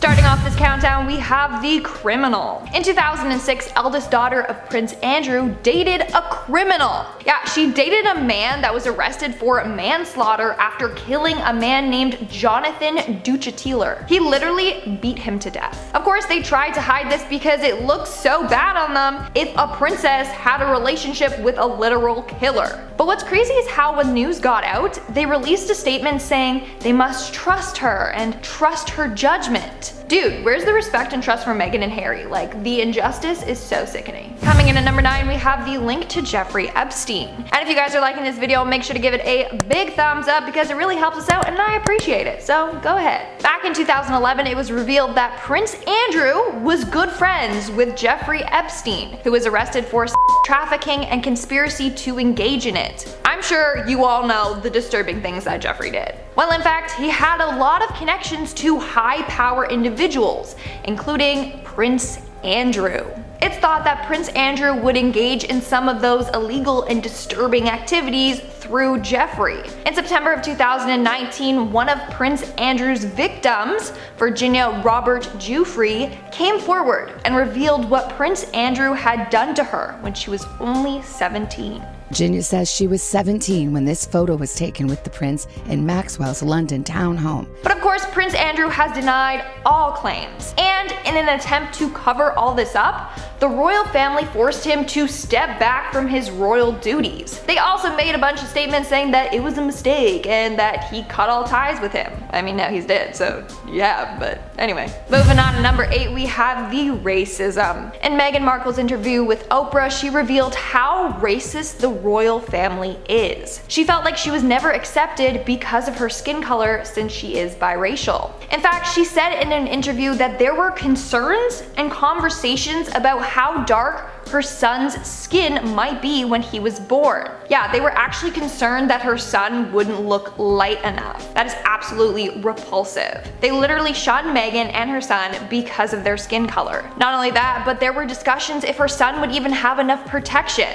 Starting off this countdown, we have the criminal. In 2006, eldest daughter of Prince Andrew dated a criminal. Yeah, she dated a man that was arrested for manslaughter after killing a man named Jonathan Duchateller. He literally beat him to death. Of course, they tried to hide this because it looks so bad on them if a princess had a relationship with a literal killer. But what's crazy is how when news got out, they released a statement saying they must trust her and trust her judgment. Dude, where's the respect and trust for Meghan and Harry? Like, the injustice is so sickening. Coming in at number 9, we have the link to Jeffrey Epstein. And if you guys are liking this video, make sure to give it a big thumbs up because it really helps us out and I appreciate it, so go ahead. Back in 2011, it was revealed that Prince Andrew was good friends with Jeffrey Epstein, who was arrested for trafficking and conspiracy to engage in it. I'm sure you all know the disturbing things that Jeffrey did. Well, in fact, he had a lot of connections to high-power individuals, including Prince Andrew. It's thought that Prince Andrew would engage in some of those illegal and disturbing activities through Jeffrey. In September of 2019, one of Prince Andrew's victims, Virginia Robert Giuffre, came forward and revealed what Prince Andrew had done to her when she was only 17. Virginia says she was 17 when this photo was taken with the prince in Maxwell's London townhome. But of course, Prince Andrew has denied all claims. And in an attempt to cover all this up, the royal family forced him to step back from his royal duties. They also made a bunch of statements saying that it was a mistake and that he cut all ties with him. I mean, now he's dead, so yeah, but anyway. Moving on to number 8, we have the racism. In Meghan Markle's interview with Oprah, she revealed how racist the royal family is. She felt like she was never accepted because of her skin color since she is biracial. In fact, she said in an interview that there were concerns and conversations about how dark her son's skin might be when he was born. Yeah, they were actually concerned that her son wouldn't look light enough. That is absolutely repulsive. They literally shunned Meghan and her son because of their skin color. Not only that, but there were discussions if her son would even have enough protection.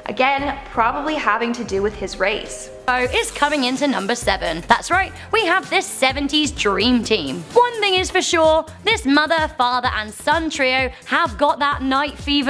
Again, probably having to do with his race. Is coming into number 7. That's right, we have this 70s dream team. One thing is for sure, this mother, father and son trio have got that night fever,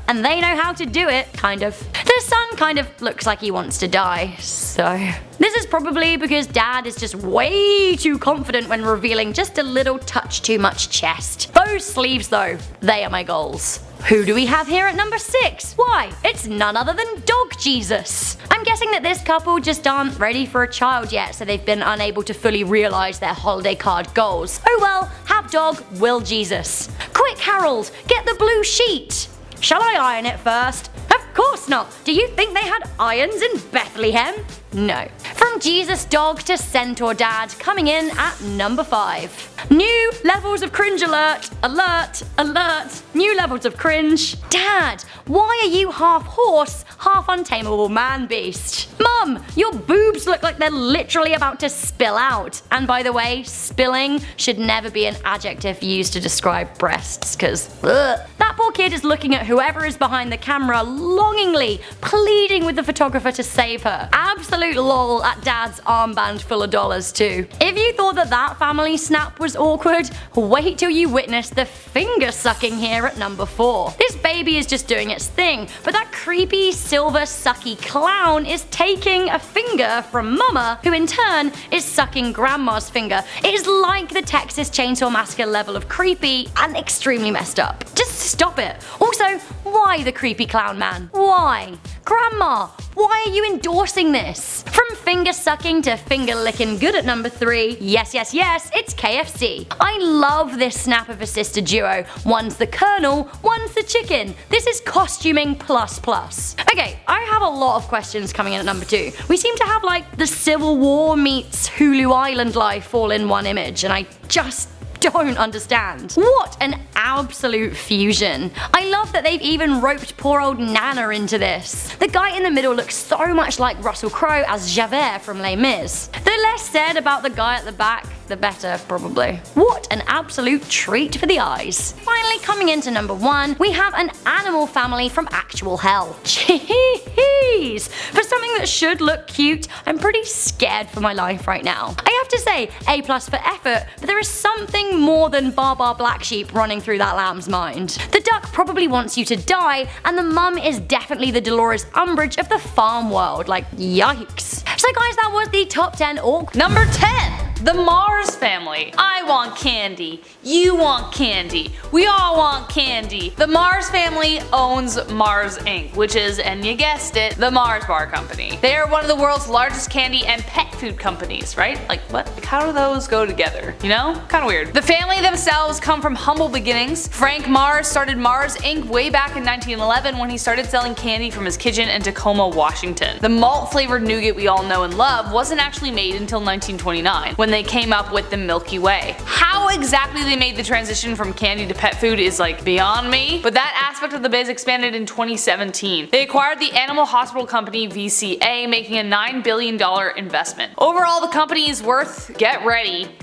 and they know how to do it, kind of. The son kind of looks like he wants to die, so. This is probably because dad is just way too confident when revealing just a little touch too much chest. Those sleeves though, they are my goals. Who do we have here at number 6? Why, it's none other than Dog Jesus. I'm guessing that this couple just aren't ready for a child yet, so they've been unable to fully realize their holiday card goals. Oh well, have dog, will Jesus. Quick Harold, get the blue sheet. Shall I iron it first? Of course not. Do you think they had irons in Bethlehem? No. From Jesus Dog to Centaur Dad, coming in at number 5. New levels of cringe alert, alert, alert, new levels of cringe. Dad, why are you half horse, half untamable man beast? Mum, your boobs look like they're literally about to spill out. And by the way, spilling should never be an adjective used to describe breasts, cause ugh. That poor kid is looking at whoever is behind the camera longingly, pleading with the photographer to save her. Absolute lol at Dad's armband full of dollars too. If you thought that that family snap was awkward, wait till you witness the finger sucking here at number 4. This baby is just doing its thing, but that creepy silver sucky clown is taking a finger from Mama, who in turn is sucking Grandma's finger. It is like the Texas Chainsaw Massacre level of creepy and extremely messed up. Just stop it. Also, why the creepy clown man? Why? Grandma, why are you endorsing this? From finger sucking to finger licking good at number 3, yes, it's KFC. I love this snap of a sister duo. One's the Colonel, one's the chicken. This is costuming plus plus. Okay, I have a lot of questions coming in at number 2. We seem to have like the Civil War meets Hulu Island life all in one image, and I just don't understand. What an absolute fusion. I love that they've even roped poor old Nana into this. The guy in the middle looks so much like Russell Crowe as Javert from Les Mis. The less said about the guy at the back, the better, probably. What an absolute treat for the eyes. Finally, coming into number 1, we have an animal family from actual hell. Jeez! For something that should look cute, I'm pretty scared for my life right now. I have to say, A+ for effort, but there is something more than Baa Black Sheep running through that lamb's mind. The duck probably wants you to die, and the mum is definitely the Dolores Umbridge of the farm world. Like, yikes. So guys, that was the top 10 orc. Number 10. The Mars family. I want candy. You want candy. We all want candy. The Mars family owns Mars Inc., which is, and you guessed it, the Mars Bar Company. They are one of the world's largest candy and pet food companies, right? Like what? Like how do those go together? You know? Kinda weird. The family themselves come from humble beginnings. Frank Mars started Mars Inc. way back in 1911 when he started selling candy from his kitchen in Tacoma, Washington. The malt flavored nougat we all know and love wasn't actually made until 1929, when they came up with the Milky Way. How exactly they made the transition from candy to pet food is like beyond me, but that aspect of the biz expanded in 2017. They acquired the animal hospital company VCA, making a $9 billion investment. Overall, the company is worth, get ready,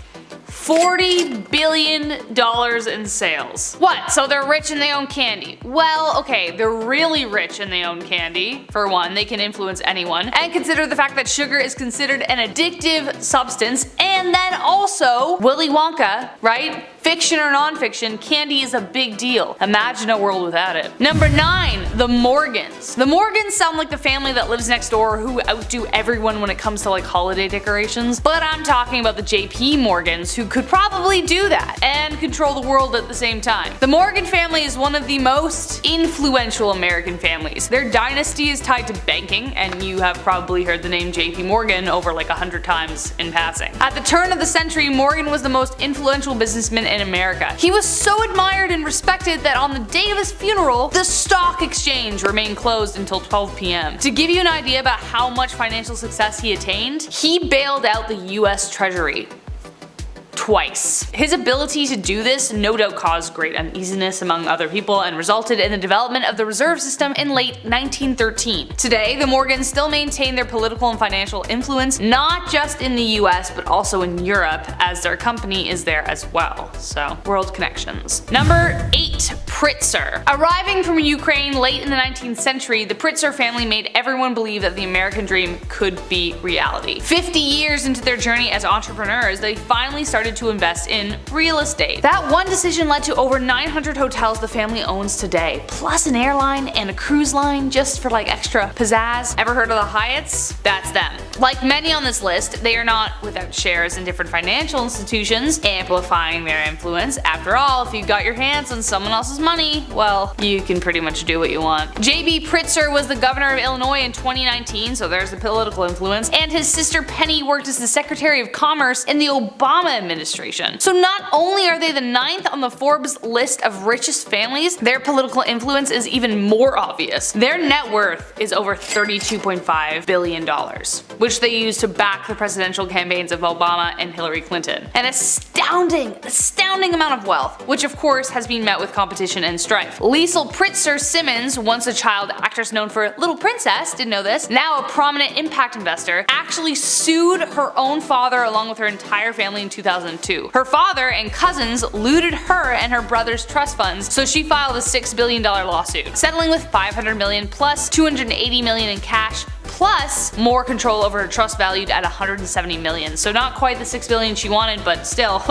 $40 billion in sales. What? So they're rich and they own candy? Well, okay, they're really rich and they own candy. For one, they can influence anyone. And consider the fact that sugar is considered an addictive substance. And then also, Willy Wonka, right? Fiction or non-fiction, candy is a big deal. Imagine a world without it. Number 9, the Morgans. The Morgans sound like the family that lives next door who outdo everyone when it comes to like holiday decorations, but I'm talking about the JP Morgans who could probably do that and control the world at the same time. The Morgan family is one of the most influential American families. Their dynasty is tied to banking, and you have probably heard the name JP Morgan over like 100 times in passing. At the turn of the century, Morgan was the most influential businessman in America. He was so admired and respected that on the day of his funeral, the stock exchange remained closed until 12 p.m. To give you an idea about how much financial success he attained, he bailed out the US Treasury twice. His ability to do this no doubt caused great uneasiness among other people and resulted in the development of the reserve system in late 1913. Today, the Morgans still maintain their political and financial influence not just in the US but also in Europe, as their company is there as well. So, world connections. Number 8. Pritzker. Arriving from Ukraine late in the 19th century, the Pritzker family made everyone believe that the American dream could be reality. 50 years into their journey as entrepreneurs, they finally started to invest in real estate. That one decision led to over 900 hotels the family owns today, plus an airline and a cruise line just for like extra pizzazz. Ever heard of the Hyatts? That's them. Like many on this list, they are not without shares in different financial institutions, amplifying their influence. After all, if you got your hands on someone else's money, well, you can pretty much do what you want. J.B. Pritzker was the governor of Illinois in 2019, so there's the political influence, and his sister Penny worked as the Secretary of Commerce in the Obama administration. So not only are they the 9th on the Forbes list of richest families, their political influence is even more obvious. Their net worth is over $32.5 billion, which they use to back the presidential campaigns of Obama and Hillary Clinton. An astounding amount of wealth, which of course has been met with competition and strife. Liesl Pritzker Simmons, once a child actress known for Little Princess, didn't know this, now a prominent impact investor, actually sued her own father along with her entire family in 2002. Her father and cousins looted her and her brother's trust funds, so she filed a $6 billion lawsuit, settling with $500 million plus $280 million in cash, plus more control over her trust valued at $170 million. So not quite the $6 billion she wanted, but still,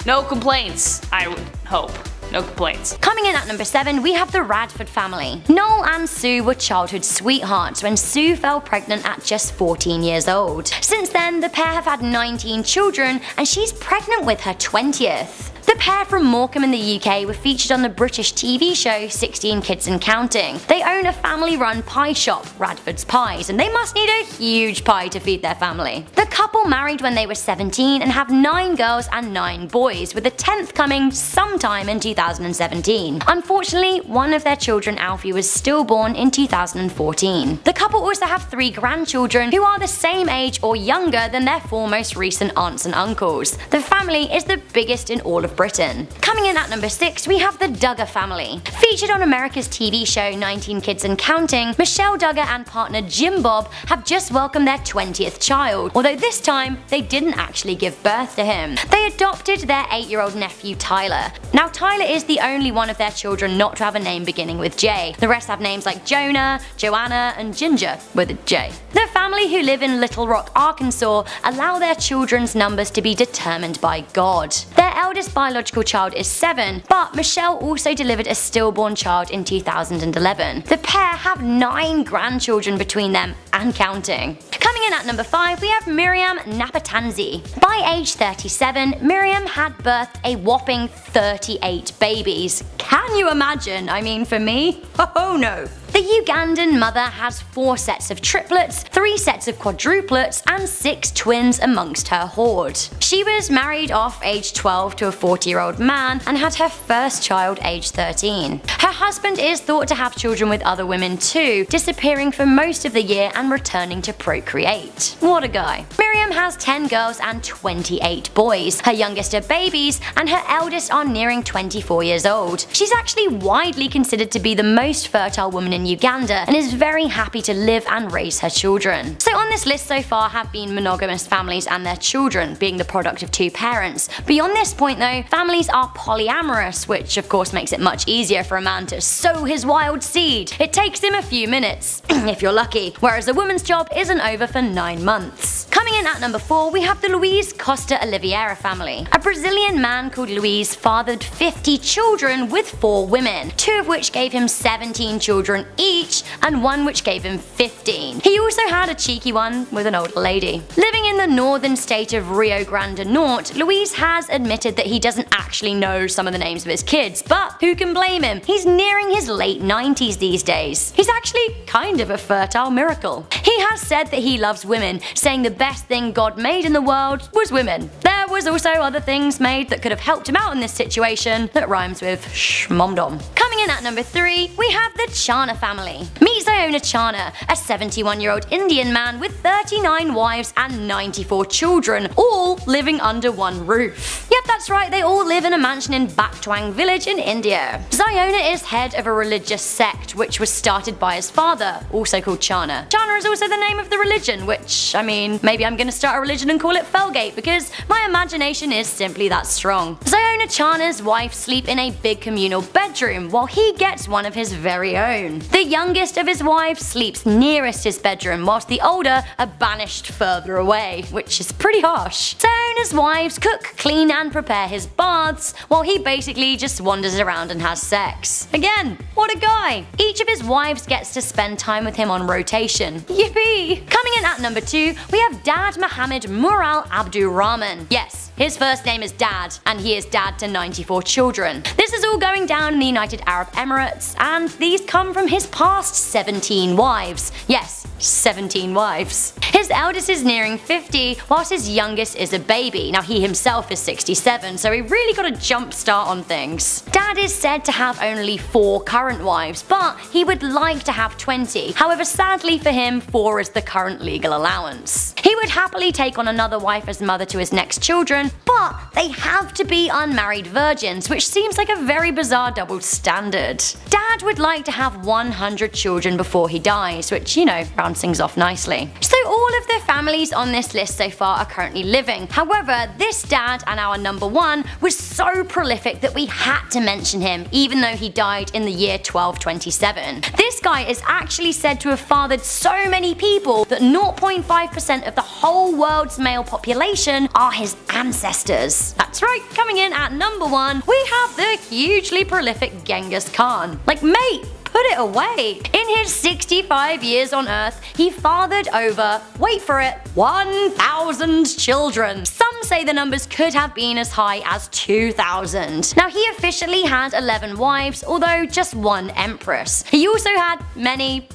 no complaints, I would hope. No complaints. Coming in at number 7, we have the Radford family. Noel and Sue were childhood sweethearts when Sue fell pregnant at just 14 years old. Since then, the pair have had 19 children, and she's pregnant with her 20th. The pair from Morecambe in the UK were featured on the British TV show 16 Kids and Counting. They own a family-run pie shop, Radford's Pies, and they must need a huge pie to feed their family. The couple married when they were 17 and have 9 girls and 9 boys, with the 10th coming sometime in 2017. Unfortunately, one of their children, Alfie, was stillborn in 2014. The couple also have 3 grandchildren who are the same age or younger than their 4 most recent aunts and uncles. The family is the biggest in all of Britain. Britain. Coming in at number 6, we have the Duggar family. Featured on America's TV show 19 Kids and Counting, Michelle Duggar and partner Jim Bob have just welcomed their 20th child, although this time they didn't actually give birth to him. They adopted their 8-year-old nephew Tyler. Now Tyler is the only one of their children not to have a name beginning with J. The rest have names like Jonah, Joanna, and Ginger with a J. The family, who live in Little Rock, Arkansas, allow their children's numbers to be determined by God. Their eldest biological child is 7, but Michelle also delivered a stillborn child in 2011. The pair have 9 grandchildren between them and counting. Coming in at number 5, we have Miriam Napatanzi. By age 37, Miriam had birthed a whopping 38 babies. Can you imagine? I mean, for me? Oh no. The Ugandan mother has 4 sets of triplets, 3 sets of quadruplets, and 6 twins amongst her horde. She was married off age 12 to a 40-year-old man and had her first child age 13. Her husband is thought to have children with other women too, disappearing for most of the year and returning to procreate. What a guy. Miriam has 10 girls and 28 boys. Her youngest are babies and her eldest are nearing 24 years old. She's actually widely considered to be the most fertile woman in Uganda and is very happy to live and raise her children. So on this list so far have been monogamous families and their children, being the product of 2 parents. Beyond this point though, families are polyamorous, which of course makes it much easier for a man to sow his wild seed. It takes him a few minutes, if you're lucky, whereas a woman's job isn't over for 9 months. Coming in at number 4, we have the Luiz Costa Oliveira family. A Brazilian man called Luiz fathered 50 children with 4 women, 2 of which gave him 17 children each, and 1 which gave him 15. He also had a cheeky one with an older lady. Living in the northern state of Rio Grande do Norte, Luiz has admitted that he doesn't actually know some of the names of his kids, but who can blame him? He's nearing his late 90s these days. He's actually kind of a fertile miracle. He has said that he loves women, saying the best thing God made in the world was women. There was also other things made that could have helped him out in this situation that rhymes with shmomdom. Coming in at number 3, we have the Chana family. Meet Ziona Chana, a 71-year-old Indian man with 39 wives and 94 children, all living under one roof. Yep, that's right, they all live in a mansion in Baktwang village in India. Ziona is head of a religious sect which was started by his father, also called Chana. Chana is also the name of the religion, which, I mean, maybe I'm gonna start a religion and call it Felgate because my imagination is simply that strong. Ziona Chana's wives sleep in a big communal bedroom while he gets one of his very own. The youngest of his wives sleeps nearest his bedroom whilst the older are banished further away, which is pretty harsh. Ziona's wives cook, clean and prepare his baths while he basically just wanders around and has sex. Again, what a guy! Each of his wives gets to spend time with him on rotation. Yippee! Coming in at number 2, we have Dad Mohammed Mural Abdur Rahman. Yes, his first name is Dad, and he is dad to 94 children. This is all going down in the United Arab Emirates, and these come from his past 17 wives. Yes, 17 wives. His eldest is nearing 50, whilst his youngest is a baby. Now he himself is 67, so he really got a jump start on things. Dad is said to have only 4 current wives, but he would like to have 20. However, sadly for him, 4 is the current legal allowance. He would happily take on another wife as mother to his next children, but they have to be unmarried virgins, which seems like a very bizarre double standard. Dad would like to have 100 children before he dies, which, you know, rounds things off nicely. So all of the families on this list so far are currently living. However, this dad and our number 1 was so prolific that we had to mention him, even though he died in the year 1227. This guy is actually said to have fathered so many people that 0.5% of the whole world's male population are his ancestors. That's right, coming in at number 1, we have the hugely prolific Genghis Khan. Like, mate, put it away. In his 65 years on Earth, he fathered over, wait for it, 1,000 children. Some say the numbers could have been as high as 2,000. Now he officially had 11 wives, although just 1 empress. He also had many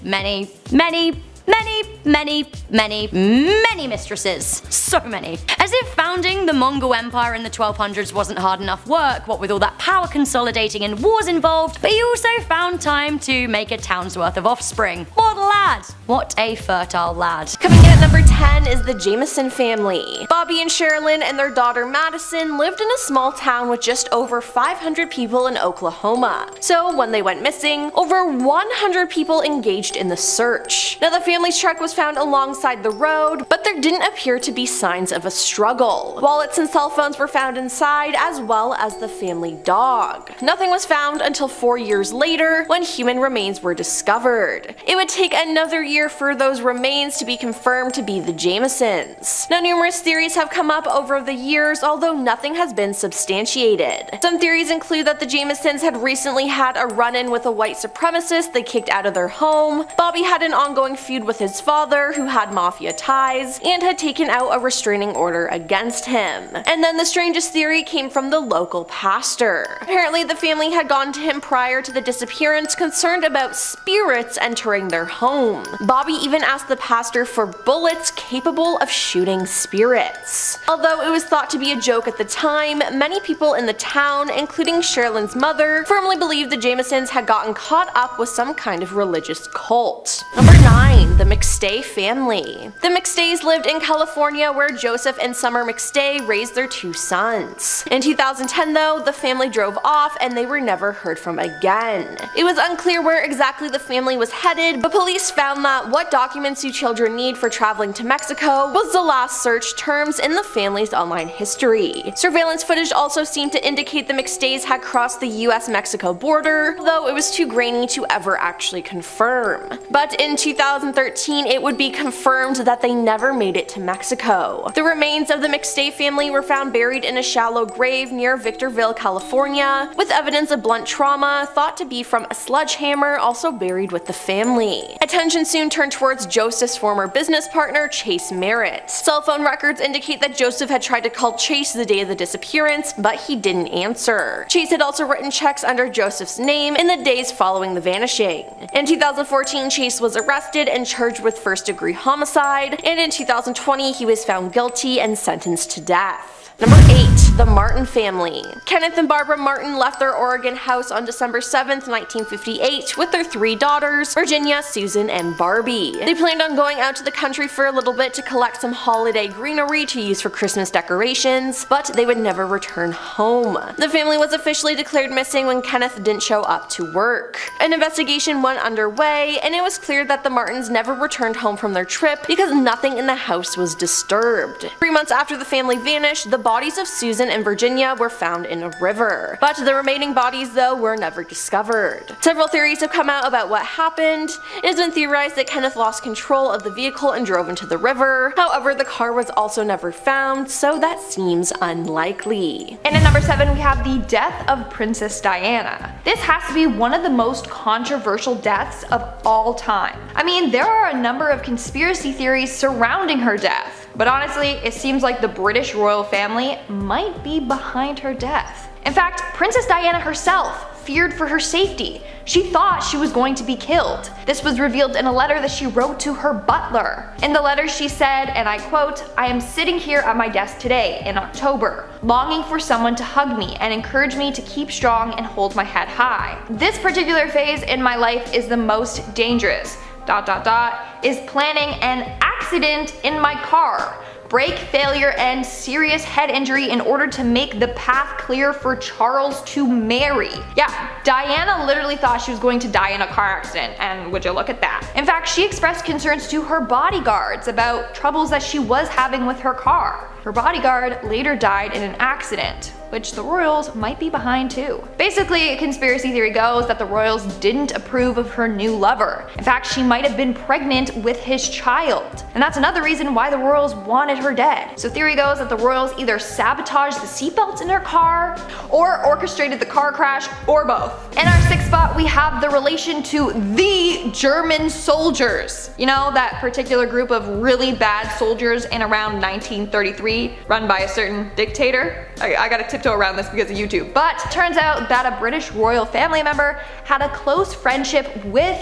many mistresses. So many. As if founding the Mongol Empire in the 1200s wasn't hard enough work, what with all that power consolidating and wars involved, but he also found time to make a town's worth of offspring. What a lad! What a fertile lad. Coming in at number 10 is the Jameson family. Bobby and Sherilyn and their daughter Madison lived in a small town with just over 500 people in Oklahoma. So when they went missing, over 100 people engaged in the search. Now the family's truck was found alongside the road, but there didn't appear to be signs of a struggle. Wallets and cell phones were found inside, as well as the family dog. Nothing was found until 4 years later, when human remains were discovered. It would take another year for those remains to be confirmed to be the Jamesons. Now numerous theories have come up over the years, although nothing has been substantiated. Some theories include that the Jamesons had recently had a run-in with a white supremacist they kicked out of their home. Bobby had an ongoing feud with his father, who had mafia ties, and had taken out a restraining order against him. And then the strangest theory came from the local pastor. Apparently the family had gone to him prior to the disappearance, concerned about spirits entering their home. Bobby even asked the pastor for bullets capable of shooting spirits. Although it was thought to be a joke at the time, many people in the town, including Sherilyn's mother, firmly believed the Jamesons had gotten caught up with some kind of religious cult. Number 9. The McStay family. The McStays lived in California, where Joseph and Summer McStay raised their 2 sons. In 2010 though, the family drove off and they were never heard from again. It was unclear where exactly the family was headed, but police found that what documents do children need for traveling to Mexico was the last searched terms in the family's online history. Surveillance footage also seemed to indicate the McStays had crossed the US-Mexico border, though it was too grainy to ever actually confirm. But in 2013 it would be confirmed that they never made it to Mexico. The remains of the McStay family were found buried in a shallow grave near Victorville, California, with evidence of blunt trauma thought to be from a sledgehammer also buried with the family. Attention soon turned towards Joseph's former business partner, Chase Merritt. Cell phone records indicate that Joseph had tried to call Chase the day of the disappearance, but he didn't answer. Chase had also written checks under Joseph's name in the days following the vanishing. In 2014, Chase was arrested and charged with first-degree homicide, and in 2020 he was found guilty and sentenced to death. Number 8. The Martin family. Kenneth and Barbara Martin left their Oregon house on December 7th, 1958 with their 3 daughters, Virginia, Susan, and Barbie. They planned on going out to the country for a little bit to collect some holiday greenery to use for Christmas decorations, but they would never return home. The family was officially declared missing when Kenneth didn't show up to work. An investigation went underway, and it was clear that the Martins never returned home from their trip because nothing in the house was disturbed. 3 months after the family vanished, the bodies of Susan and Virginia were found in a river, but the remaining bodies though were never discovered. Several theories have come out about what happened. It has been theorized that Kenneth lost control of the vehicle and drove into the river. However, the car was also never found, so that seems unlikely. And at number 7 we have the death of Princess Diana. This has to be one of the most controversial deaths of all time. I mean, there are a number of conspiracy theories surrounding her death. But honestly, it seems like the British royal family might be behind her death. In fact, Princess Diana herself feared for her safety. She thought she was going to be killed. This was revealed in a letter that she wrote to her butler. In the letter she said, and I quote, "I am sitting here at my desk today in October, longing for someone to hug me and encourage me to keep strong and hold my head high. This particular phase in my life is the most dangerous. ... is planning an accident in my car, brake failure and serious head injury in order to make the path clear for Charles to marry." Yeah, Diana literally thought she was going to die in a car accident, and would you look at that. In fact, she expressed concerns to her bodyguards about troubles that she was having with her car. Her bodyguard later died in an accident, which the royals might be behind too. Basically, a conspiracy theory goes that the royals didn't approve of her new lover. In fact, she might have been pregnant with his child. And that's another reason why the royals wanted her dead. So theory goes that the royals either sabotaged the seatbelts in her car, or orchestrated the car crash, or both. In our 6th spot, we have the relation to the German soldiers. You know, that particular group of really bad soldiers in around 1933, run by a certain dictator. I gotta tiptoe around this because of YouTube. But turns out that a British royal family member had a close friendship with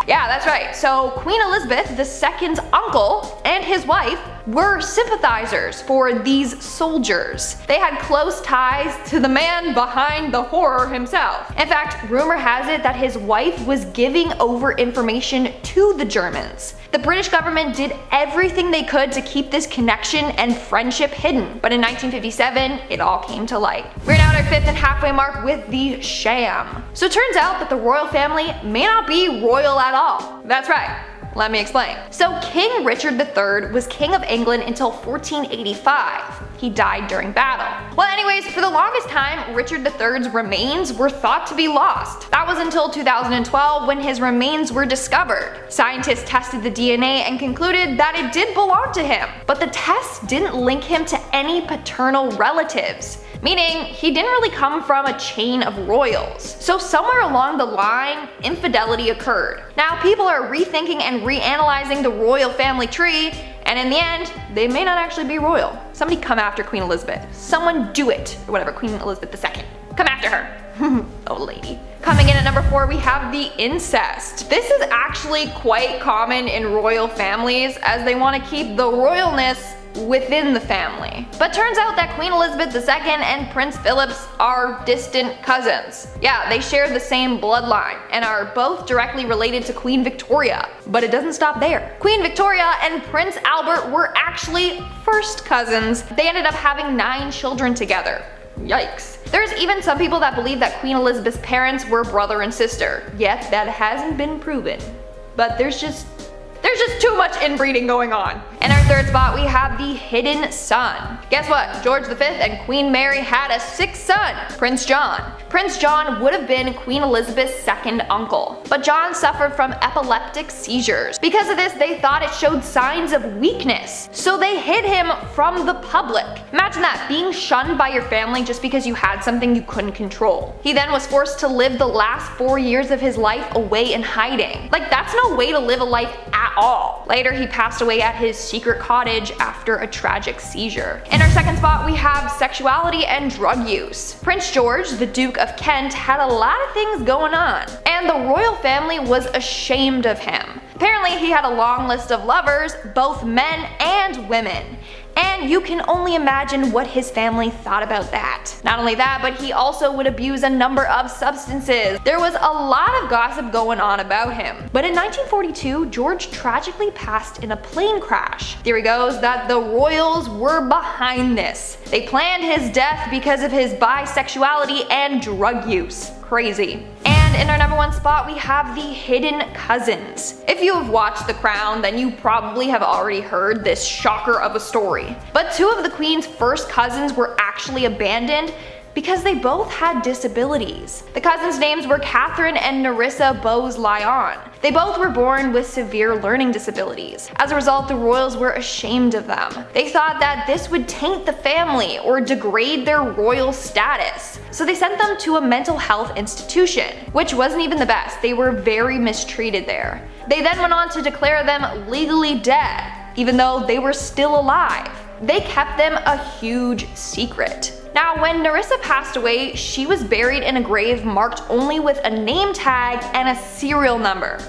Yeah, that's right. So Queen Elizabeth II's uncle and his wife were sympathizers for these soldiers. They had close ties to the man behind the horror himself. In fact, rumor has it that his wife was giving over information to the Germans. The British government did everything they could to keep this connection and friendship hidden, but in 1957, it all came to light. We're now at our 5th and halfway mark with the sham. So it turns out that the royal family may not be royal at all. That's right. Let me explain. So King Richard III was King of England until 1485. He died during battle. Well anyways, for the longest time, Richard III's remains were thought to be lost. That was until 2012 when his remains were discovered. Scientists tested the DNA and concluded that it did belong to him, but the tests didn't link him to any paternal relatives. Meaning, he didn't really come from a chain of royals. So somewhere along the line, infidelity occurred. Now people are rethinking and reanalyzing the royal family tree, and in the end, they may not actually be royal. Somebody come after Queen Elizabeth. Someone do it. Or whatever, Queen Elizabeth II. Come after her. Oh lady. Coming in at number 4, we have the incest. This is actually quite common in royal families, as they want to keep the royalness within the family. But turns out that Queen Elizabeth II and Prince Philip are distant cousins. Yeah, they share the same bloodline and are both directly related to Queen Victoria. But it doesn't stop there. Queen Victoria and Prince Albert were actually first cousins. They ended up having 9 children together. Yikes. There's even some people that believe that Queen Elizabeth's parents were brother and sister, yet that hasn't been proven. But there's just too much inbreeding going on. In our 3rd spot, we have the hidden son. Guess what? George V and Queen Mary had a 6th son, Prince John. Prince John would have been Queen Elizabeth's 2nd uncle, but John suffered from epileptic seizures. Because of this, they thought it showed signs of weakness, so they hid him from the public. Imagine that, being shunned by your family just because you had something you couldn't control. He then was forced to live the last 4 years of his life away in hiding. Like, that's no way to live a life at all. Later, he passed away at his secret cottage after a tragic seizure. In our 2nd spot, we have sexuality and drug use. Prince George, the Duke of Kent, had a lot of things going on, and the royal family was ashamed of him. Apparently, he had a long list of lovers, both men and women. And you can only imagine what his family thought about that. Not only that, but he also would abuse a number of substances. There was a lot of gossip going on about him. But in 1942, George tragically passed in a plane crash. Theory goes that the royals were behind this. They planned his death because of his bisexuality and drug use. Crazy. And in our number 1 spot, we have the hidden cousins. If you have watched The Crown, then you probably have already heard this shocker of a story. But 2 of the Queen's first cousins were actually abandoned because they both had disabilities. The cousins' names were Catherine and Nerissa Bowes-Lyon. They both were born with severe learning disabilities. As a result, the royals were ashamed of them. They thought that this would taint the family or degrade their royal status. So they sent them to a mental health institution, which wasn't even the best. They were very mistreated there. They then went on to declare them legally dead, even though they were still alive. They kept them a huge secret. Now, when Nerissa passed away, she was buried in a grave marked only with a name tag and a serial number.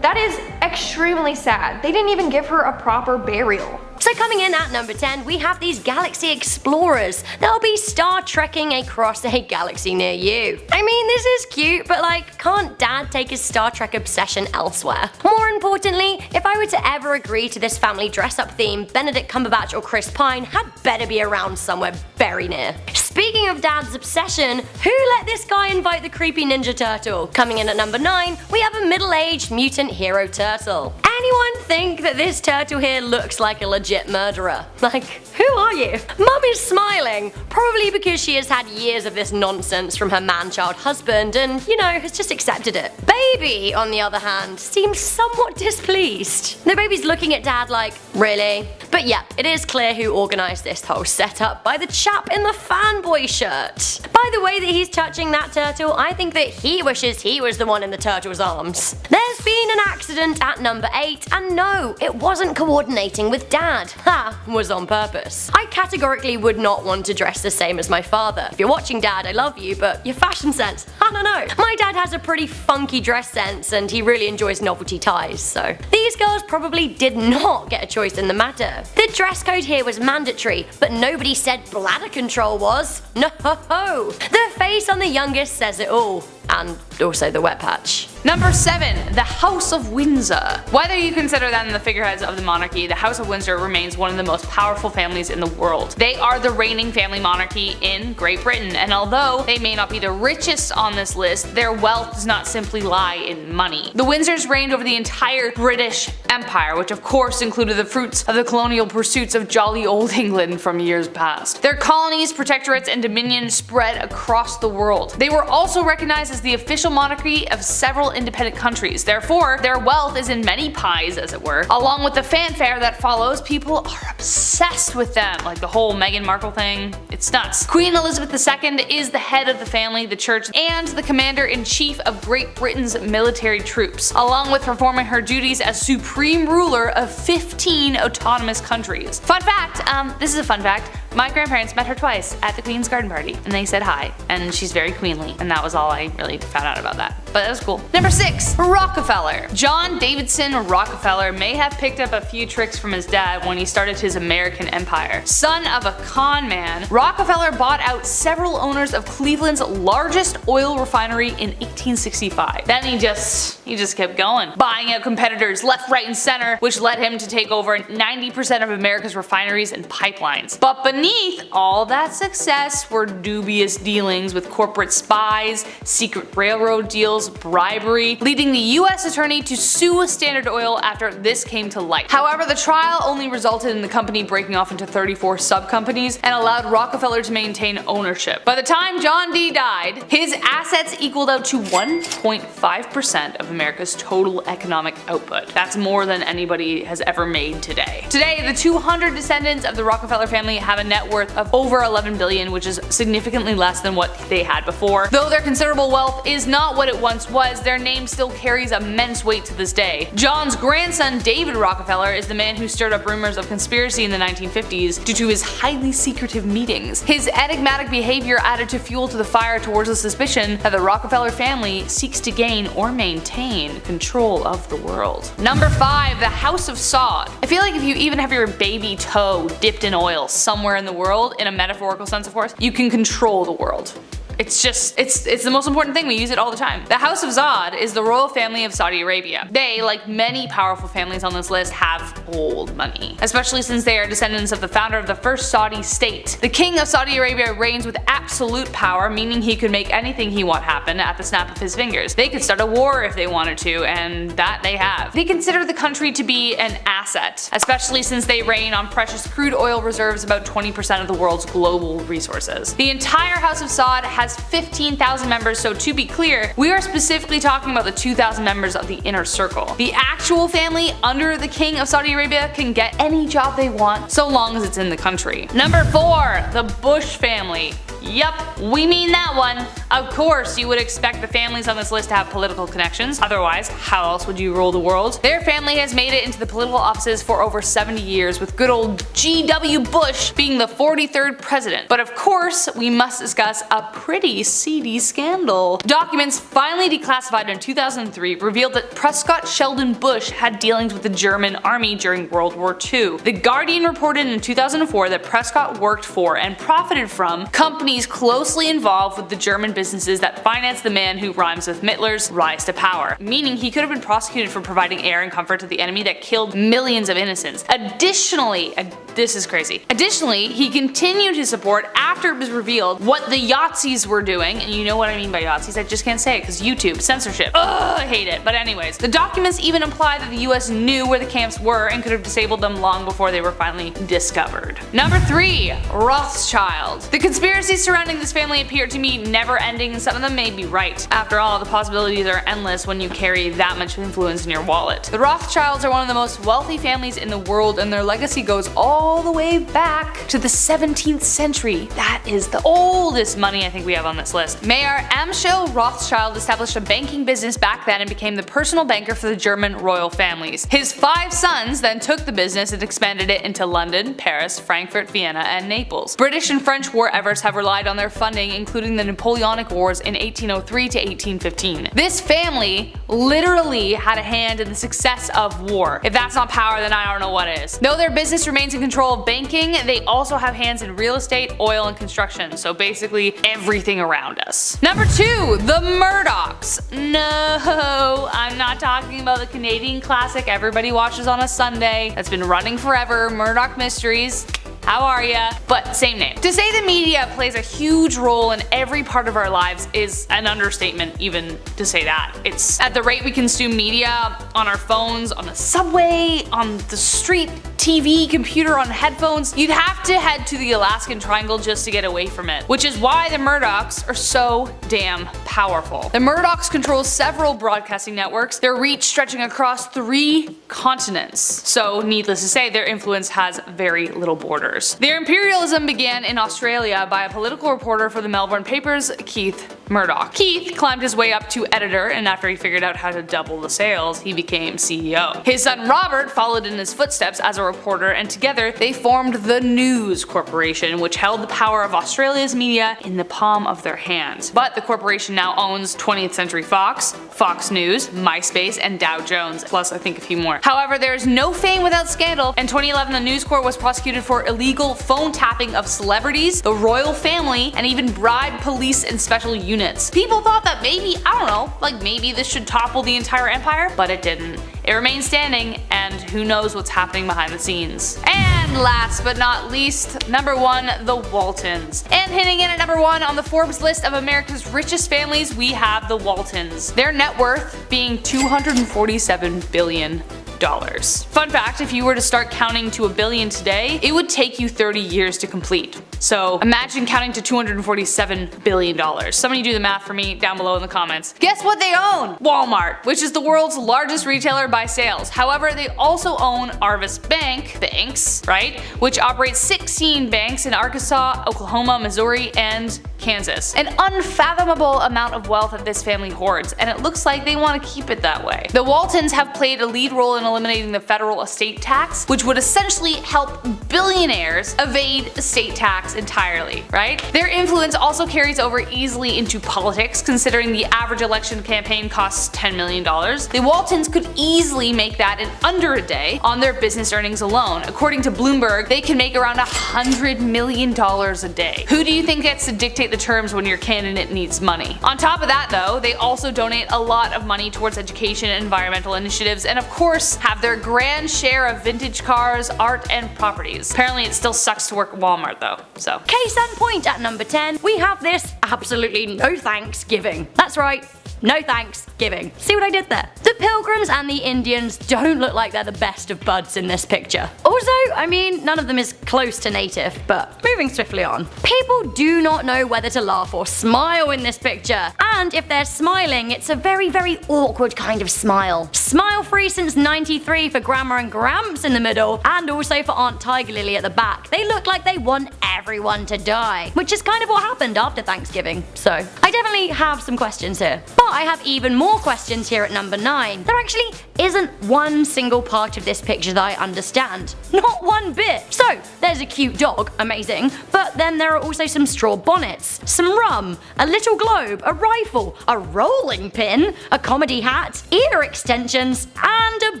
That is extremely sad. They didn't even give her a proper burial. So coming in at number 10, we have these galaxy explorers. They'll be Star Trekking across a galaxy near you. I mean, this is cute, but like, can't Dad take his Star Trek obsession elsewhere? More importantly, if I were to ever agree to this family dress-up theme, Benedict Cumberbatch or Chris Pine had better be around somewhere very near. Speaking of Dad's obsession, who let this guy invite the creepy Ninja Turtle? Coming in at number 9, we have a middle-aged mutant hero turtle. Anyone think that this turtle here looks like a legit murderer? Like, who are you? Mum is smiling, probably because she has had years of this nonsense from her man-child husband and, you know, has just accepted it. Baby, on the other hand, seems somewhat displeased. The baby's looking at Dad like, really? But yeah, it is clear who organised this whole setup by the chap in the fanboy shirt. By the way that he's touching that turtle, I think that he wishes he was the one in the turtle's arms. There's been an accident at number 8, and no, it wasn't coordinating with Dad. Ha, was on purpose. I categorically would not want to dress the same as my father. If you're watching, Dad, I love you, but your fashion sense, I don't know. My dad has a pretty funky dress sense and he really enjoys novelty ties, so these girls probably did not get a choice in the matter. The dress code here was mandatory, but nobody said bladder control was. No, the face on the youngest says it all. And also the wet patch. Number 7. The House of Windsor. Whether you consider them the figureheads of the monarchy, the House of Windsor remains one of the most powerful families in the world. They are the reigning family monarchy in Great Britain, and although they may not be the richest on this list, their wealth does not simply lie in money. The Windsors reigned over the entire British Empire, which of course included the fruits of the colonial pursuits of jolly old England from years past. Their colonies, protectorates, and dominions spread across the world. They were also recognized as the official monarchy of several independent countries, therefore their wealth is in many pies, as it were. Along with the fanfare that follows, people are obsessed with them, like the whole Meghan Markle thing. It's nuts. Queen Elizabeth II is the head of the family, the church, and the commander-in-chief of Great Britain's military troops, along with performing her duties as supreme ruler of 15 autonomous countries. Fun fact, this is a fun fact, my grandparents met her twice at the Queen's garden party, and they said hi, and she's very queenly, and that was all I really found out about that. But that was cool. Number 6. Rockefeller. John Davidson Rockefeller may have picked up a few tricks from his dad when he started his American empire. Son of a con man, Rockefeller bought out several owners of Cleveland's largest oil refinery in 1865. Then he just kept going, buying out competitors left, right, and center, which led him to take over 90% of America's refineries and pipelines. But beneath all that success were dubious dealings with corporate spies, secret railroad deals, bribery, leading the US attorney to sue Standard Oil after this came to light. However, the trial only resulted in the company breaking off into 34 sub-companies and allowed Rockefeller to maintain ownership. By the time John D. died, his assets equaled out to 1.5% of America's total economic output. That's more than anybody has ever made today. Today, the 200 descendants of the Rockefeller family have a net worth of over $11 billion, which is significantly less than what they had before. Though their considerable wealth is not what it once was, their name still carries immense weight to this day. John's grandson David Rockefeller is the man who stirred up rumors of conspiracy in the 1950s due to his highly secretive meetings. His enigmatic behavior added to fuel to the fire towards the suspicion that the Rockefeller family seeks to gain or maintain control of the world. Number 5. The House of Saud. I feel like if you even have your baby toe dipped in oil somewhere in the world, in a metaphorical sense of course, you can control the world. It's the most important thing, we use it all the time. The House of Saud is the royal family of Saudi Arabia. They, like many powerful families on this list, have old money, especially since they are descendants of the founder of the first Saudi state. The king of Saudi Arabia reigns with absolute power, meaning he could make anything he want happen at the snap of his fingers. They could start a war if they wanted to, and that they have. They consider the country to be an asset, especially since they reign on precious crude oil reserves, about 20% of the world's global resources. The entire House of Saud has 15,000 members, so to be clear, we are specifically talking about the 2,000 members of the inner circle. The actual family under the king of Saudi Arabia can get any job they want so long as it's in the country. Number 4. The Bush family. Yup, we mean that one. Of course, you would expect the families on this list to have political connections, otherwise how else would you rule the world? Their family has made it into the political offices for over 70 years, with good old G.W. Bush being the 43rd president. But of course, we must discuss a pretty seedy scandal. Documents finally declassified in 2003 revealed that Prescott Sheldon Bush had dealings with the German army during World War II. The Guardian reported in 2004 that Prescott worked for and profited from companies closely involved with the German businesses that financed the man who rhymes with Hitler's rise to power, meaning he could have been prosecuted for providing air and comfort to the enemy that killed millions of innocents. Additionally, this is crazy. Additionally, he continued his support after it was revealed what the Yahtzees were doing, and you know what I mean by Yahtzees, I just can't say it because YouTube, censorship. Ugh, I hate it. But anyways, the documents even imply that the US knew where the camps were and could have disabled them long before they were finally discovered. Number 3. Rothschild. The conspiracies surrounding this family appear to me never ending, and some of them may be right. After all, the possibilities are endless when you carry that much influence in your wallet. The Rothschilds are one of the most wealthy families in the world, and their legacy goes all all the way back to the 17th century. That is the oldest money I think we have on this list. Mayer Amschel Rothschild established a banking business back then and became the personal banker for the German royal families. His 5 sons then took the business and expanded it into London, Paris, Frankfurt, Vienna, and Naples. British and French war efforts have relied on their funding, including the Napoleonic Wars in 1803 to 1815. This family literally had a hand in the success of war. If that's not power, then I don't know what is. Though their business remains in control of banking, they also have hands in real estate, oil, and construction, so basically everything around us. Number 2, the Murdochs. No, I'm not talking about the Canadian classic everybody watches on a Sunday that's been running forever, Murdoch Mysteries. How are ya? But same name. To say the media plays a huge role in every part of our lives is an understatement, even to say that. It's at the rate we consume media on our phones, on the subway, on the street, TV, computer, on headphones, you'd have to head to the Alaskan Triangle just to get away from it. Which is why the Murdochs are so damn powerful. The Murdochs control several broadcasting networks, their reach stretching across 3 continents. So needless to say, their influence has very little borders. Their imperialism began in Australia by a political reporter for the Melbourne papers, Keith Murdoch. Keith climbed his way up to editor, and after he figured out how to double the sales, he became CEO. His son Robert followed in his footsteps as a reporter, and together they formed the News Corporation, which held the power of Australia's media in the palm of their hands. But the corporation now owns 20th Century Fox, Fox News, MySpace, and Dow Jones, plus I think a few more. However, there is no fame without scandal. In 2011, the News Corp was prosecuted for illegal phone tapping of celebrities, the royal family, and even bribed police and special units. People thought that maybe, I don't know, like maybe this should topple the entire empire, but it didn't. It remains standing, and who knows what's happening behind the scenes. And last but not least, number 1, the Waltons. And hitting in at number 1 on the Forbes list of America's richest families, we have the Waltons. Their net worth being $247 billion. Fun fact, if you were to start counting to $1 billion today, it would take you 30 years to complete. So imagine counting to $247 billion. Somebody do the math for me down below in the comments. Guess what they own? Walmart, which is the world's largest retailer by sales. However, they also own Arvis Banks, right? Which operates 16 banks in Arkansas, Oklahoma, Missouri, and Kansas. An unfathomable amount of wealth that this family hoards, and it looks like they want to keep it that way. The Waltons have played a lead role in eliminating the federal estate tax, which would essentially help billionaires evade estate tax entirely, right? Their influence also carries over easily into politics, considering the average election campaign costs $10 million. The Waltons could easily make that in under a day on their business earnings alone. According to Bloomberg, they can make around $100 million a day. Who do you think gets to dictate the terms when your candidate needs money? On top of that though, they also donate a lot of money towards education and environmental initiatives, and of course have their grand share of vintage cars, art, and properties. Apparently it still sucks to work at Walmart though, so. Case in point, at number 10, we have this absolutely no thanks giving. That's right. No thanks giving. See what I did there? The Pilgrims and the Indians don't look like they're the best of buds in this picture. Also, I mean, none of them is close to native, but moving swiftly on. People do not know whether to laugh or smile in this picture. And if they're smiling, it's a very, very awkward kind of smile. Smile free since '93 for Grandma and Gramps in the middle, and also for Aunt Tiger Lily at the back. They look like they want everyone to die, which is kind of what happened after Thanksgiving. So, I definitely have some questions here. But I have even more questions here at number 9. There actually isn't one single part of this picture that I understand. Not one bit. So, there's a cute dog, amazing, but then there are also some straw bonnets, some rum, a little globe, a rifle, a rolling pin, a comedy hat, ear extensions, and a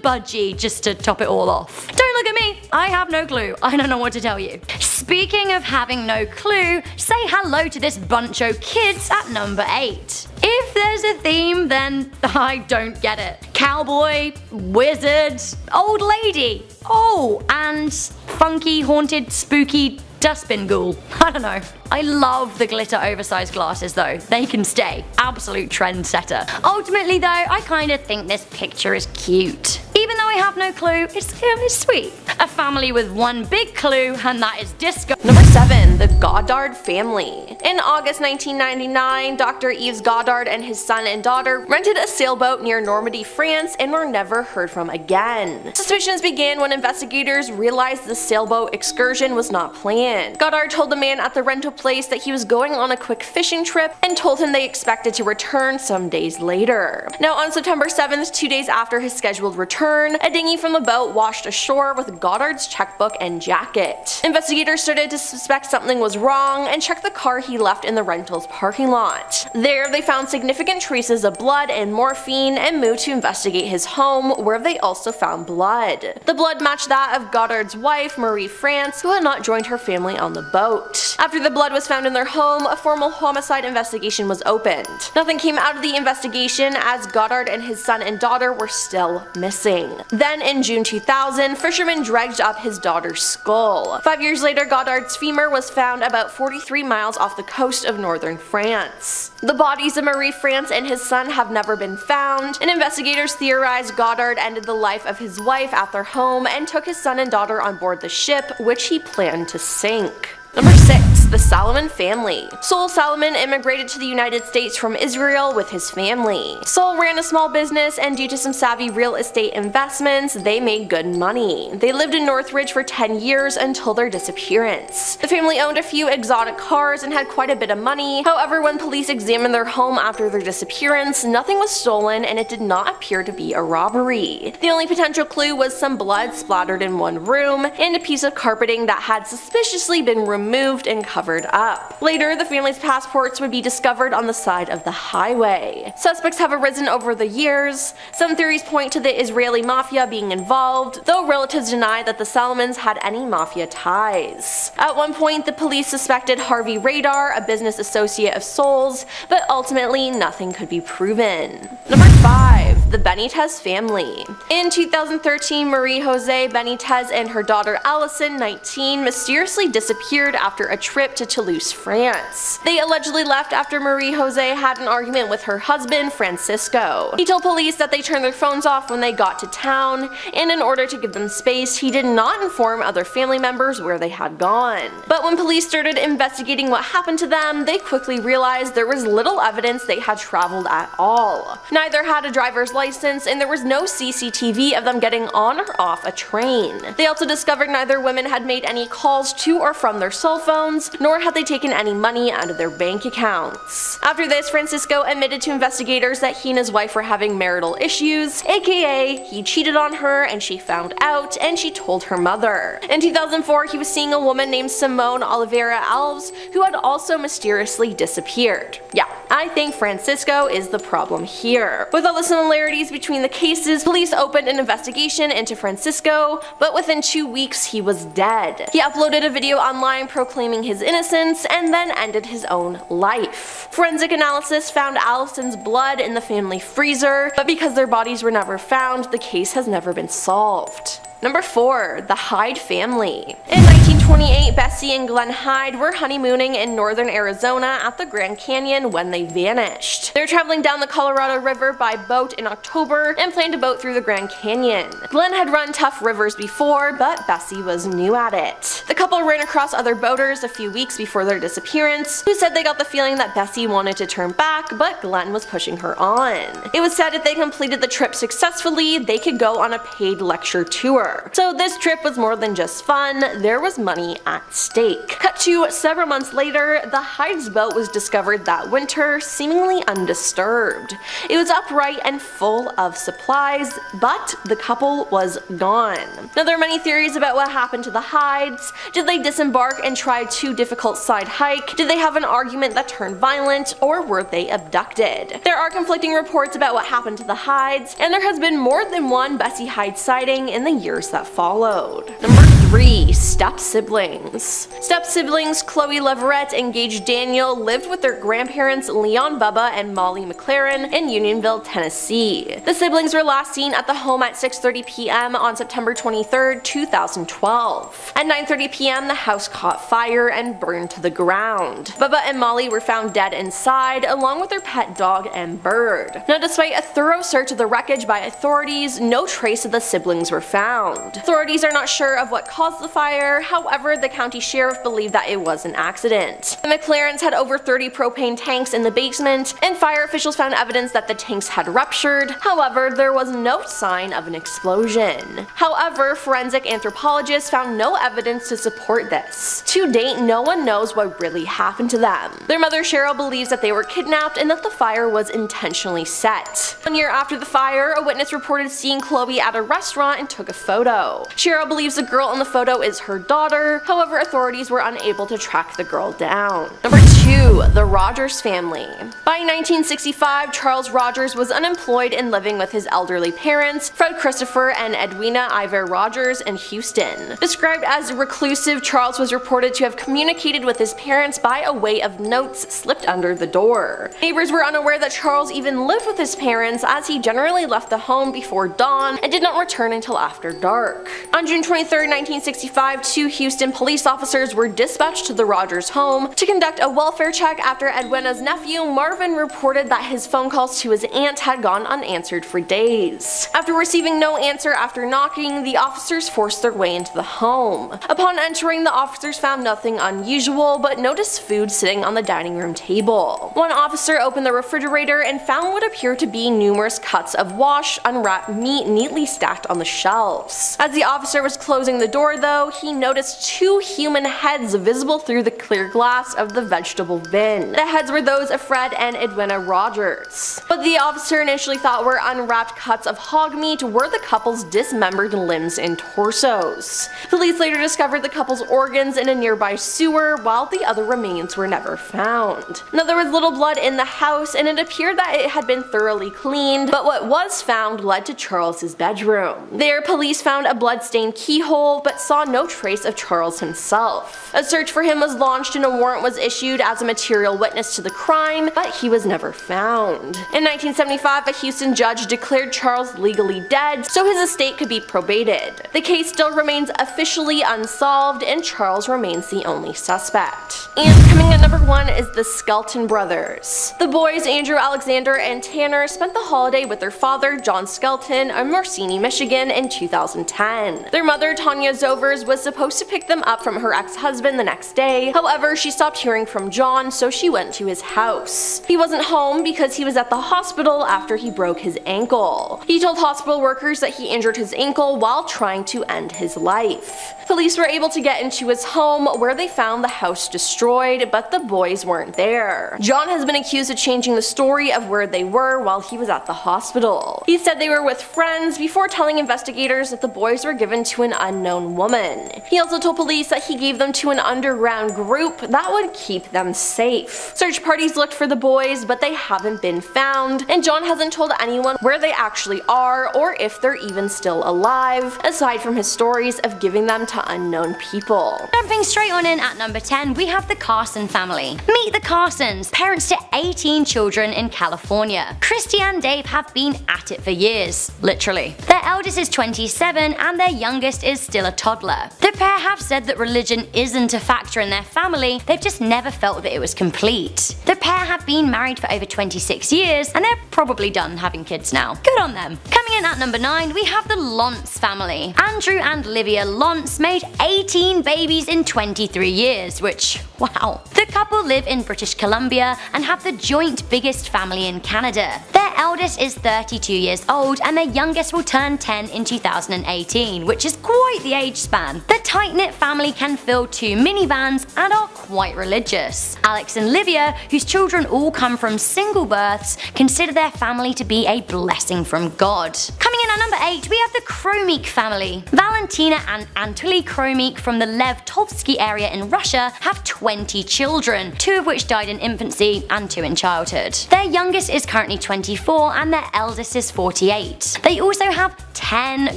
budgie just to top it all off. Don't look at me, I have no clue. I don't know what to tell you. Speaking of having no clue, say hello to this bunch of kids at number 8. If there's a theme, then I don't get it. Cowboy, wizard, old lady. Oh, and funky, haunted, spooky dustbin ghoul. I don't know. I love the glitter oversized glasses though. They can stay. Absolute trendsetter. Ultimately though, I kind of think this picture is cute. Even though I have no clue, it's sweet. A family with one big clue, and that is disco. Number 7. 7. The Goddard family. In August 1999, Dr. Yves Goddard and his son and daughter rented a sailboat near Normandy, France, and were never heard from again. Suspicions began when investigators realized the sailboat excursion was not planned. Goddard told the man at the rental place that he was going on a quick fishing trip and told him they expected to return some days later. Now on September 7th, 2 days after his scheduled return, a dinghy from the boat washed ashore with Goddard's checkbook and jacket. Investigators started to suspect something was wrong and checked the car he left in the rental's parking lot. There they found significant traces of blood and morphine and moved to investigate his home, where they also found blood. The blood matched that of Goddard's wife, Marie France, who had not joined her family on the boat. After the blood was found in their home, a formal homicide investigation was opened. Nothing came out of the investigation as Goddard and his son and daughter were still missing. Then in June 2000, fishermen dredged up his daughter's skull. 5 years later, Goddard's femur was found about 43 miles off the coast of northern France. The bodies of Marie France and his son have never been found, and investigators theorize Goddard ended the life of his wife at their home and took his son and daughter on board the ship, which he planned to sink. Number 6. The Salomon family. Sol Salomon immigrated to the United States from Israel with his family. Sol ran a small business, and due to some savvy real estate investments, they made good money. They lived in Northridge for 10 years until their disappearance. The family owned a few exotic cars and had quite a bit of money. However, when police examined their home after their disappearance, nothing was stolen and it did not appear to be a robbery. The only potential clue was some blood splattered in one room and a piece of carpeting that had suspiciously been removed and covered up. Later, the family's passports would be discovered on the side of the highway. Suspects have arisen over the years. Some theories point to the Israeli mafia being involved, though relatives deny that the Salomons had any mafia ties. At one point, the police suspected Harvey Radar, a business associate of Sol's, but ultimately nothing could be proven. Number 5. The Benitez family. In 2013, Marie Jose Benitez and her daughter Allison, 19, mysteriously disappeared after a trip to Toulouse, France. They allegedly left after Marie Jose had an argument with her husband, Francisco. He told police that they turned their phones off when they got to town, and in order to give them space, he did not inform other family members where they had gone. But when police started investigating what happened to them, they quickly realized there was little evidence they had traveled at all. Neither had a driver's license, and there was no CCTV of them getting on or off a train. They also discovered neither women had made any calls to or from their cell phones, nor had they taken any money out of their bank accounts. After this, Francisco admitted to investigators that he and his wife were having marital issues, aka he cheated on her and she found out and she told her mother. In 2004, he was seeing a woman named Simone Oliveira Alves, who had also mysteriously disappeared. Yeah, I think Francisco is the problem here. With all the similarities between the cases, police opened an investigation into Francisco, but within 2 weeks he was dead. He uploaded a video online proclaiming his innocence and then ended his own life. Forensic analysis found Allison's blood in the family freezer, but because their bodies were never found, the case has never been solved. Number 4. The Hyde family. In 1928, Bessie and Glenn Hyde were honeymooning in northern Arizona at the Grand Canyon when they vanished. They were traveling down the Colorado River by boat in October and planned to boat through the Grand Canyon. Glenn had run tough rivers before, but Bessie was new at it. The couple ran across other boaters a few weeks before their disappearance, who said they got the feeling that Bessie wanted to turn back, but Glenn was pushing her on. It was said if they completed the trip successfully, they could go on a paid lecture tour. So this trip was more than just fun, there was money at stake. Cut to several months later, the Hyde's boat was discovered that winter, seemingly undisturbed. It was upright and full of supplies, but the couple was gone. Now there are many theories about what happened to the Hydes. Did they disembark and try a too difficult side hike? Did they have an argument that turned violent? Or were they abducted? There are conflicting reports about what happened to the Hydes, and there has been more than one Bessie Hyde sighting in the years that followed. Number 3. Step-siblings. Step-siblings Chloe Leverett and Gage Daniel lived with their grandparents Leon Bubba and Molly McLaren in Unionville, Tennessee. The siblings were last seen at the home at 6:30 p.m. on September 23, 2012. At 9:30 p.m. the house caught fire and burned to the ground. Bubba and Molly were found dead inside, along with their pet dog and bird. Now despite a thorough search of the wreckage by authorities, no trace of the siblings were found. Authorities are not sure of what caused the fire. However, the county sheriff believed that it was an accident. The McLarens had over 30 propane tanks in the basement, and fire officials found evidence that the tanks had ruptured. However, there was no sign of an explosion. However, forensic anthropologists found no evidence to support this. To date, no one knows what really happened to them. Their mother Cheryl believes that they were kidnapped and that the fire was intentionally set. 1 year after the fire, a witness reported seeing Chloe at a restaurant and took a photo. Cheryl believes the girl in the photo is her daughter. However, authorities were unable to track the girl down. Number 2. The Rogers family. By 1965, Charles Rogers was unemployed and living with his elderly parents, Fred Christopher and Edwina Ivor Rogers, in Houston. Described as reclusive, Charles was reported to have communicated with his parents by a way of notes slipped under the door. Neighbors were unaware that Charles even lived with his parents, as he generally left the home before dawn and did not return until after dark. On June 23, 1965, 2 Houston police officers were dispatched to the Rogers home to conduct a welfare check after Edwina's nephew Marvin reported that his phone calls to his aunt had gone unanswered for days. After receiving no answer after knocking, the officers forced their way into the home. Upon entering, the officers found nothing unusual but noticed food sitting on the dining room table. One officer opened the refrigerator and found what appeared to be numerous cuts of washed, unwrapped meat neatly stacked on the shelves. As the officer was closing the door though, he noticed 2 human heads visible through the clear glass of the vegetable bin. The heads were those of Fred and Edwina Rogers. What the officer initially thought were unwrapped cuts of hog meat were the couple's dismembered limbs and torsos. Police later discovered the couple's organs in a nearby sewer, while the other remains were never found. Now, there was little blood in the house, and it appeared that it had been thoroughly cleaned, but what was found led to Charles's bedroom. There, police found a blood-stained keyhole, but saw no trace of Charles himself. A search for him was launched and a warrant was issued as a material witness to the crime, but he was never found. In 1975, a Houston judge declared Charles legally dead, so his estate could be probated. The case still remains officially unsolved, and Charles remains the only suspect. And coming at number 1 is the Skelton brothers. The boys, Andrew, Alexander, and Tanner, spent the holiday with their father, John Skelton, in Marcini, Michigan in 2010. Their mother, Tanya Zovers, was supposed to pick them up from her ex-husband the next day. However, she stopped hearing from John, so she went to his house. He wasn't home because he was at the hospital after he broke his ankle. He told hospital workers that he injured his ankle while trying to end his life. Police were able to get into his home, where they found the house destroyed, but the boys weren't there. John has been accused of changing the story of where they were while he was at the hospital. He said they were with friends before telling investigators that the boys were given to an unknown woman. He also told police that he gave them to an underground group that would keep them safe. Search parties looked for the boys, but they haven't been found, and John hasn't told anyone where they actually are or if they're even still alive, aside from his stories of giving them to unknown people. Jumping straight on in at number 10, we have the Carson family. Meet the Carsons, parents to 18 children in California. Christy and Dave have been at it for years, literally. Their eldest is 27 and their youngest is still a toddler. The pair have said that religion isn't a factor in their family, they've just never felt that it was complete. The pair have been married for over 26 years and they're probably done having kids now. Good on them. Coming in at number 9, we have the Lontz family. Andrew and Livia Lontz made 18 babies in 23 years, which, wow. The couple live in British Columbia and have the joint biggest family in Canada. Their eldest is 32 years old and their youngest will turn 10 in 2018, which is quite the age span. The tight-knit family can fill 2 minivans and are quite religious. Alex and Livia, whose children all come from single births, consider their family to be a blessing from God. Coming in at number 8, we have the Kromik family. Valentina and Anatoly Kromik from the Lev Tovsky area in Russia have 20 children, 2 of which died in infancy and 2 in childhood. Their youngest is currently 24 and their eldest is 48. They also have 10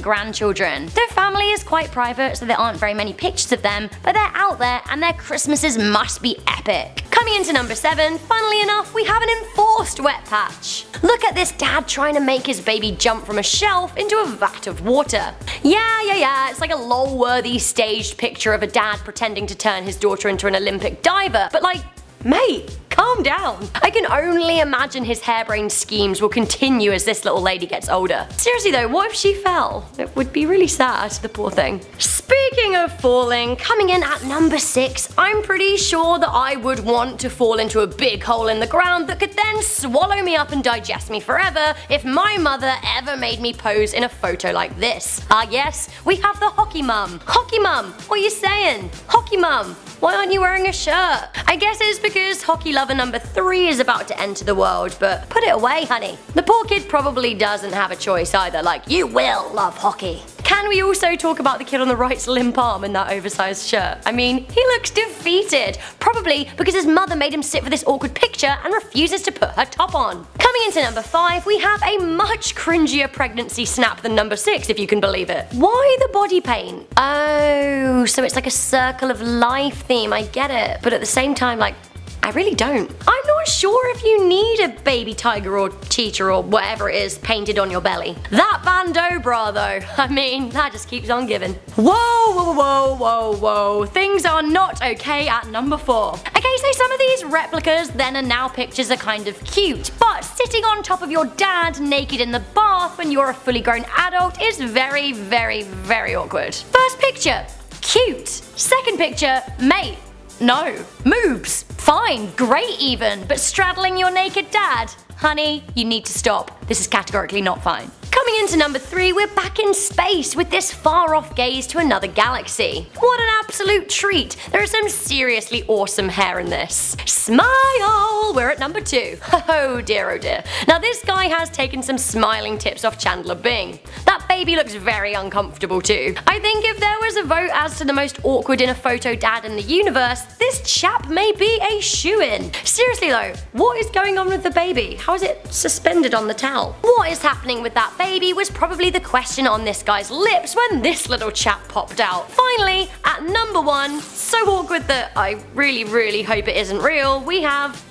grandchildren. Their family is quite private, so there aren't very many pictures of them, but they're out there and their Christmases must be epic. Coming into number 7, funnily enough, we have an enforced wet patch. Look at this dad trying to make his baby jump from a shelf into a vat of water. Yeah, it's like a lol-worthy staged picture of a dad pretending to turn his daughter into an Olympic diver, but like, mate, come calm down. I can only imagine his harebrained schemes will continue as this little lady gets older. Seriously though, what if she fell? It would be really sad, the poor thing. Speaking of falling, coming in at number 6, I'm pretty sure that I would want to fall into a big hole in the ground that could then swallow me up and digest me forever if my mother ever made me pose in a photo like this. Ah yes, we have the hockey mum. Hockey mum, what are you saying? Hockey mum, why aren't you wearing a shirt? I guess it's because hockey lover number 3 is about to enter the world, but put it away, honey. The poor kid probably doesn't have a choice either, like, you will love hockey. Can we also talk about the kid on the right's limp arm in that oversized shirt? I mean, he looks defeated, probably because his mother made him sit for this awkward picture and refuses to put her top on. Coming into number 5, we have a much cringier pregnancy snap than number 6, if you can believe it. Why the body paint? Oh, so it's like a circle of life theme, I get it. But at the same time, like, I really don't. I'm not sure if you need a baby tiger or cheetah or whatever it is painted on your belly. That bandeau bra though, I mean, that just keeps on giving. Whoa, whoa, whoa, whoa, whoa. Things are not okay at number 4. Okay, so some of these replicas then and now pictures are kind of cute, but sitting on top of your dad naked in the bath when you're a fully grown adult is very, very, very awkward. First picture, cute. Second picture, mate. No. Moobs. Fine, great even, but straddling your naked dad? Honey, you need to stop. This is categorically not fine. Coming into number 3, we're back in space with this far-off gaze to another galaxy. What an absolute treat. There is some seriously awesome hair in this. Smile! We're at number 2. Oh dear, oh dear. Now this guy has taken some smiling tips off Chandler Bing. That baby looks very uncomfortable too. I think if there was a vote as to the most awkward in a photo dad in the universe, this chap may be a shoo-in. Seriously though, what is going on with the baby? How is it suspended on the towel? What is happening with that baby was probably the question on this guy's lips when this little chap popped out. Finally, at number 1, so awkward that I really, really hope it isn't real, we have,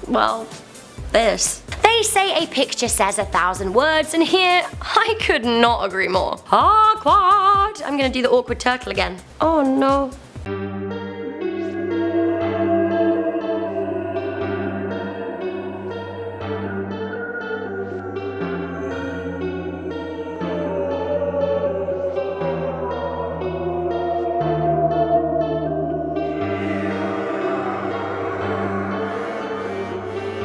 well, this. They say a picture says 1,000 words, and here, I could not agree more. Awkward! I'm gonna do the awkward turtle again. Oh no.